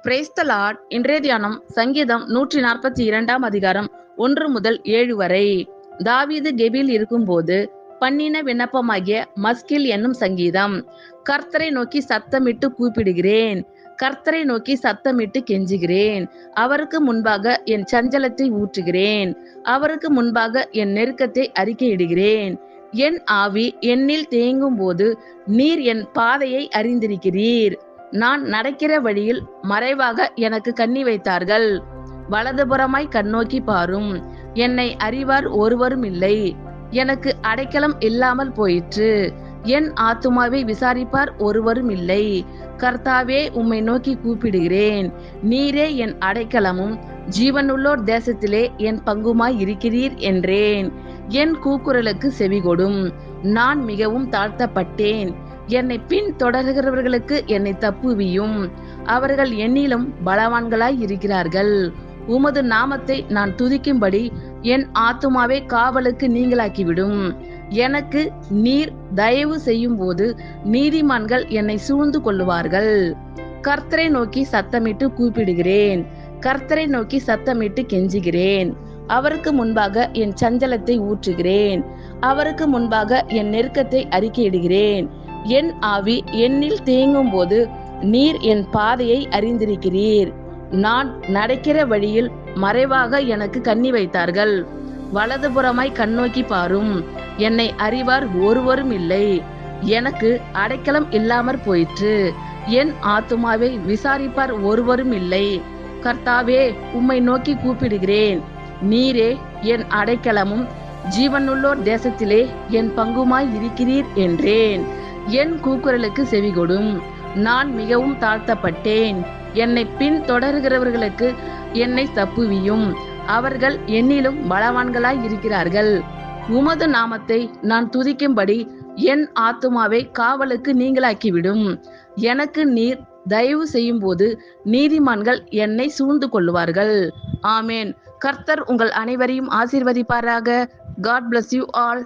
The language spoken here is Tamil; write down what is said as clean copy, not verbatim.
Praise the Lord. இன்றைய தியானம் சங்கீதம் 142 அதிகாரம் 1 முதல் 7 வரை. தாவீது கெபியில் இருக்கும்போது பண்ணின விண்ணப்பமாகிய மஸ்கில் என்னும் சங்கீதம். கர்த்தரை நோக்கி சத்தமிட்டு கூப்பிடுகிறேன், கர்த்தரை நோக்கி சத்தமிட்டு கெஞ்சுகிறேன். அவருக்கு முன்பாக என் சஞ்சலத்தை ஊற்றுகிறேன், அவருக்கு முன்பாக என் நெருக்கத்தை அறிக்கையிடுகிறேன். என் ஆவி என்னில் தேங்கும் போது நீர் என் பாதையை அறிந்திருக்கிறீர். நான் நடக்கிற வழியில் மறைவாக எனக்கு கண்ணி வைத்தார்கள். வலதுபுறமாய் கண்ணோக்கி பாரும், என்னை அறிவார் ஒருவரும் இல்லை. எனக்கு அடைக்கலம் இல்லாமல் போயிற்று, என் ஆத்துமாவை விசாரிப்பார் ஒருவரும் இல்லை. கர்த்தாவே, உம்மை நோக்கி கூப்பிடுகிறேன். நீரே என் அடைக்கலமும் ஜீவனுள்ளோர் தேசத்திலே என் பங்குமாய் இருக்கிறீர் என்றேன். என் கூக்குரலுக்கு செவிகொடும். நான் மிகவும் தாழ்த்தப்பட்டேன். என்னை பின் தொடர்கிறவர்களுக்கு என்னை தப்புவியும். அவர்கள் என்னிலும் பலவான்களாய் இருக்கிறார்கள். உமது நாமத்தை நான் துதிக்கும்படி என் ஆத்துமாவை காவலுக்கு நீங்களாக்கிவிடும். எனக்கு நீர் தயவு செய்யும் போது நீதிமான்கள் என்னை சூழ்ந்து கொள்ளுவார்கள். கர்த்தரை நோக்கி சத்தமிட்டு கூப்பிடுகிறேன், கர்த்தரை நோக்கி சத்தமிட்டு கெஞ்சுகிறேன். அவருக்கு முன்பாக என் சஞ்சலத்தை ஊற்றுகிறேன், அவருக்கு முன்பாக என் நெருக்கத்தை அறிக்கையிடுகிறேன். என் ஆவி என்னில் தேங்கும் போது நீர் என் பாதையை அறிந்திருக்கிறீர். நான் நடக்கிற வழியில் மறைவாக எனக்கு கண்ணி வைத்தார்கள். வலதுபுறமாய் கண்ணோக்கி பாரும், என்னை அறிவார் ஒருவரும் இல்லை. எனக்கு அடைக்கலம் இல்லாமற் போயிற்று, என் ஆத்துமாவை விசாரிப்பார் ஒருவரும் இல்லை. கர்த்தாவே, உம்மை நோக்கி கூப்பிடுகிறேன். நீரே என் அடைக்கலமும் ஜீவனுள்ளோர் தேசத்திலே என் பங்குமாய் இருக்கிறீர் என்றேன். என் கூக்குரலுக்கு செவிகொடும். நான் மிகவும் தாழ்த்தப்பட்டேன். என்னை பின் தொடர்கிறவர்களுக்கு என்னை தப்புவியும். அவர்கள் என்னிலும் பலவான்களாய் இருக்கிறார்கள். உமது நாமத்தை நான் துதிக்கும்படி என் ஆத்துமாவை காவலுக்கு நீங்களாக்கிவிடும். எனக்கு நீர் தயவு செய்யும் போது நீதிமான்கள் என்னை சூழ்ந்து கொள்ளுவார்கள். ஆமேன். கர்த்தர் உங்கள் அனைவரையும் ஆசீர்வதிப்பாராக. God bless you all.